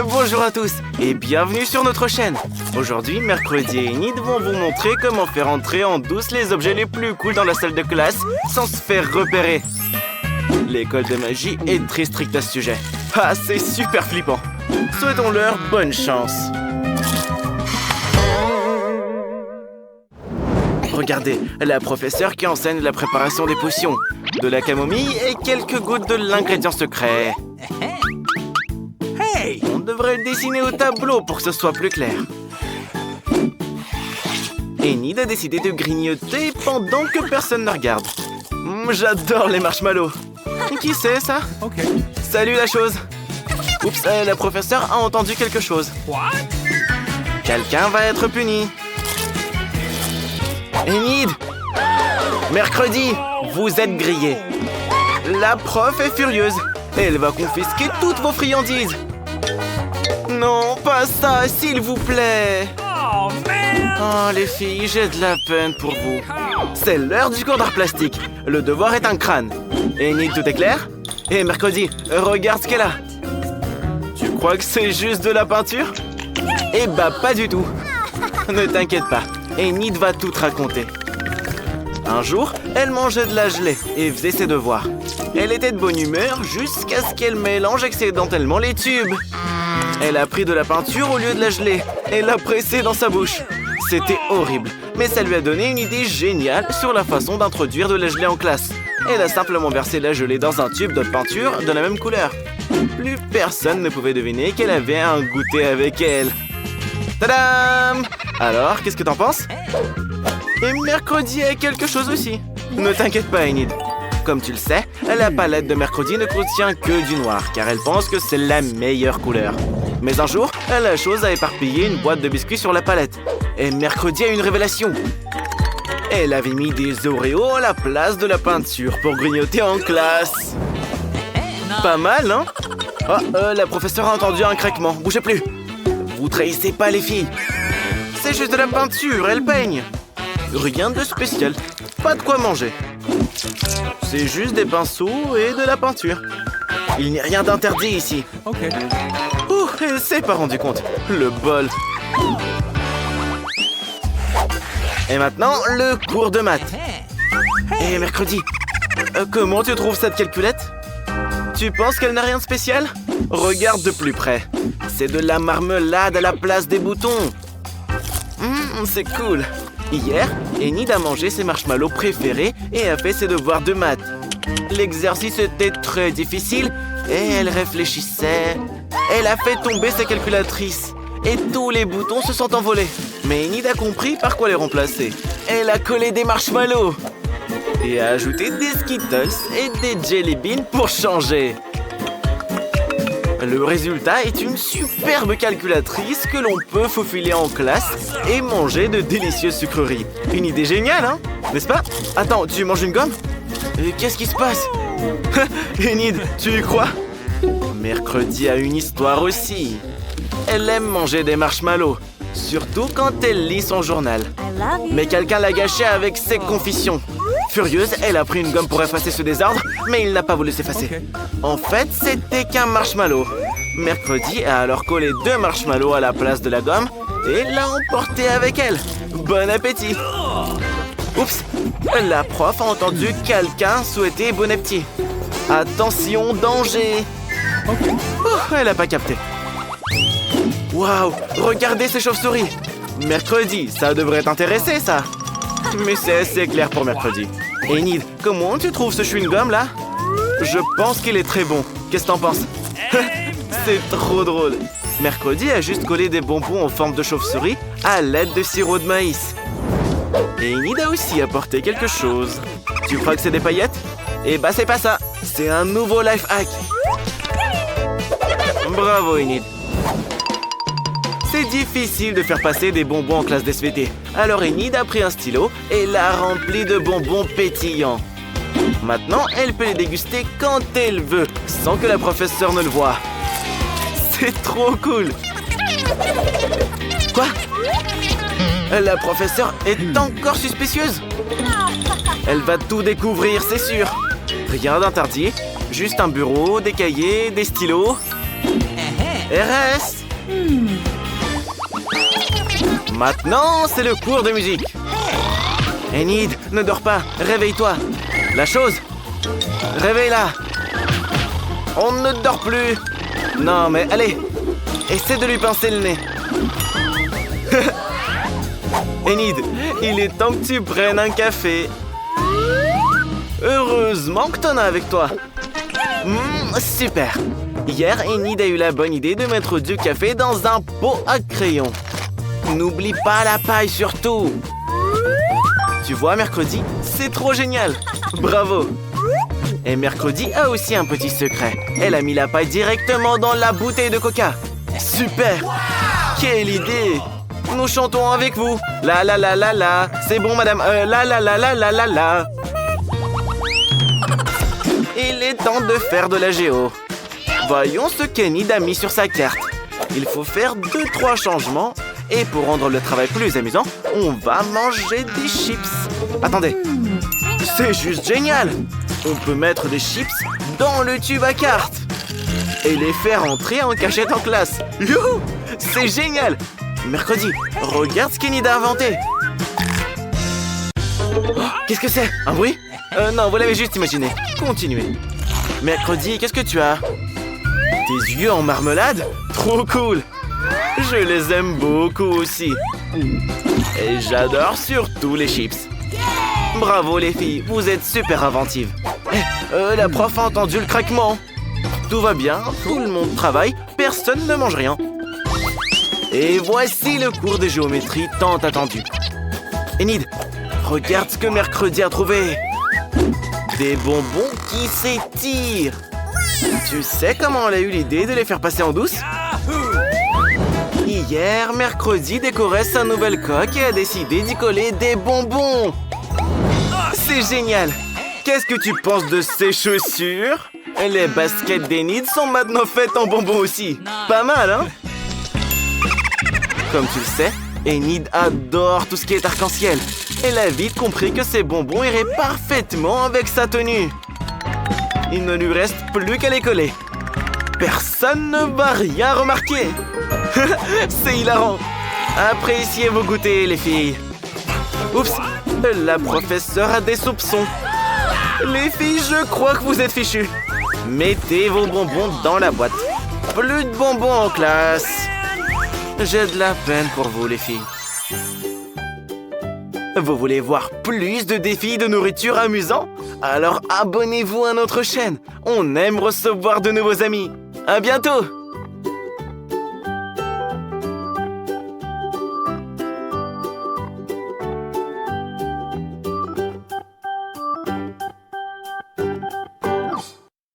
Bonjour à tous et bienvenue sur notre chaîne. Aujourd'hui, Mercredi et Enid vont vous montrer comment faire entrer en douce les objets les plus cool dans la salle de classe sans se faire repérer. L'école de magie est très stricte à ce sujet. Ah, c'est super flippant. Souhaitons-leur bonne chance. Regardez, la professeure qui enseigne la préparation des potions, de la camomille et quelques gouttes de l'ingrédient secret. On devrait le dessiner au tableau pour que ce soit plus clair. Enid a décidé de grignoter pendant que personne ne regarde. J'adore les marshmallows. Qui c'est ça? Salut la chose. Oups, la professeure a entendu quelque chose. Quelqu'un va être puni. Enid! Mercredi, vous êtes grillé. La prof est furieuse. Elle va confisquer toutes vos friandises. Non, pas ça, s'il vous plaît. Oh, les filles, j'ai de la peine pour vous. C'est l'heure du cours d'art plastique. Le devoir est un crâne. Enid, tout est clair? Et Mercredi, regarde ce qu'elle a. Tu crois que c'est juste de la peinture? Eh bah, pas du tout. Ne t'inquiète pas, Enid va tout te raconter. Un jour, elle mangeait de la gelée et faisait ses devoirs. Elle était de bonne humeur jusqu'à ce qu'elle mélange accidentellement les tubes. Elle a pris de la peinture au lieu de la gelée et l'a pressée dans sa bouche. C'était horrible, mais ça lui a donné une idée géniale sur la façon d'introduire de la gelée en classe. Elle a simplement versé la gelée dans un tube de peinture de la même couleur. Plus personne ne pouvait deviner qu'elle avait un goûter avec elle. Tadam! Alors, qu'est-ce que t'en penses? Et Mercredi a quelque chose aussi. Ne t'inquiète pas, Enid. Comme tu le sais, la palette de Mercredi ne contient que du noir, car elle pense que c'est la meilleure couleur. Mais un jour, la chose a éparpillé une boîte de biscuits sur la palette. Et Mercredi a une révélation. Elle avait mis des Oreos à la place de la peinture pour grignoter en classe. Pas mal, hein? Oh, la professeure a entendu un craquement. Bougez plus. Vous trahissez pas les filles. C'est juste de la peinture, elle peigne. Rien de spécial. Pas de quoi manger. C'est juste des pinceaux et de la peinture. Il n'y a rien d'interdit ici. Ouh, elle s'est pas rendu compte. Le bol. Et maintenant, le cours de maths. Et Mercredi, comment tu trouves cette calculette? Tu penses qu'elle n'a rien de spécial? Regarde de plus près. C'est de la marmelade à la place des boutons. C'est cool. Hier, Enid a mangé ses marshmallows préférés et a fait ses devoirs de maths. L'exercice était très difficile et elle réfléchissait. Elle a fait tomber sa calculatrice et tous les boutons se sont envolés. Mais Enid a compris par quoi les remplacer. Elle a collé des marshmallows et a ajouté des Skittles et des Jelly Beans pour changer. Le résultat est une superbe calculatrice que l'on peut faufiler en classe et manger de délicieuses sucreries. Une idée géniale, hein? N'est-ce pas? Attends, tu manges une gomme? Qu'est-ce qui se passe? Enid, tu y crois? Mercredi a une histoire aussi. Elle aime manger des marshmallows, surtout quand elle lit son journal. Mais quelqu'un l'a gâché avec ses confessions. Furieuse, elle a pris une gomme pour effacer ce désordre, mais il n'a pas voulu s'effacer. En fait, c'était qu'un marshmallow. Mercredi a alors collé 2 marshmallows à la place de la gomme et l'a emporté avec elle. Bon appétit! Oups! La prof a entendu quelqu'un souhaiter bon appétit. Attention, danger! Elle n'a pas capté. Waouh! Regardez ces chauves-souris! Mercredi, ça devrait t'intéresser, ça! Mais c'est assez clair pour Mercredi. Enid, comment tu trouves ce chewing-gum, là? Je pense qu'il est très bon. Qu'est-ce que t'en penses? C'est trop drôle. Mercredi a juste collé des bonbons en forme de chauve-souris à l'aide de sirop de maïs. Et Enid a aussi apporté quelque chose. Tu crois que c'est des paillettes? Eh bah, c'est pas ça. C'est un nouveau life hack. Bravo, Enid. C'est difficile de faire passer des bonbons en classe d'SVT. Alors Enid a pris un stylo et l'a rempli de bonbons pétillants. Maintenant, elle peut les déguster quand elle veut, sans que la professeure ne le voie. C'est trop cool! Quoi? La professeure est encore suspicieuse? Elle va tout découvrir, c'est sûr. Rien d'interdit, juste un bureau, des cahiers, des stylos. Et reste. Maintenant, c'est le cours de musique. Enid, ne dors pas, réveille-toi. La chose, réveille-la. On ne dort plus. Non, mais allez, essaie de lui pincer le nez. Enid, il est temps que tu prennes un café. Heureusement que t'en as avec toi. Super. Hier, Enid a eu la bonne idée de mettre du café dans un pot à crayon. N'oublie pas la paille surtout. Tu vois, Mercredi, c'est trop génial. Bravo. Et Mercredi a aussi un petit secret. Elle a mis la paille directement dans la bouteille de coca. Super. Quelle idée. Nous chantons avec vous. La la la la la. C'est bon, madame. La la la la la la la. Il est temps de faire de la géo. Voyons ce qu'Enid a mis sur sa carte. Il faut faire 2-3 changements. Et pour rendre le travail plus amusant, on va manger des chips. Attendez. C'est juste génial. On peut mettre des chips dans le tube à cartes. Et les faire entrer en cachette en classe. Youhou! C'est génial. Mercredi, regarde ce qu'Enid a inventé. Oh, qu'est-ce que c'est? Un bruit? Non, vous l'avez juste imaginé. Continuez. Mercredi, qu'est-ce que tu as? Tes yeux en marmelade? Trop cool. Je les aime beaucoup aussi. Et j'adore surtout les chips. Bravo les filles, vous êtes super inventives. La prof a entendu le craquement. Tout va bien, tout le monde travaille, personne ne mange rien. Et voici le cours de géométrie tant attendu. Enid, regarde ce que Mercredi a trouvé. Des bonbons qui s'étirent. Tu sais comment elle a eu l'idée de les faire passer en douce? Hier, Mercredi décorait sa nouvelle coque et a décidé d'y coller des bonbons. C'est génial. Qu'est-ce que tu penses de ces chaussures? Les baskets d'Enid sont maintenant faites en bonbons aussi. Pas mal, hein? Comme tu le sais, Enid adore tout ce qui est arc-en-ciel. Elle a vite compris que ces bonbons iraient parfaitement avec sa tenue. Il ne lui reste plus qu'à les coller. Personne ne va rien remarquer. C'est hilarant. Appréciez vos goûters, les filles. Oups, la professeure a des soupçons. Les filles, je crois que vous êtes fichues. Mettez vos bonbons dans la boîte. Plus de bonbons en classe. J'ai de la peine pour vous, les filles. Vous voulez voir plus de défis de nourriture amusants? Alors abonnez-vous à notre chaîne. On aime recevoir de nouveaux amis. À bientôt!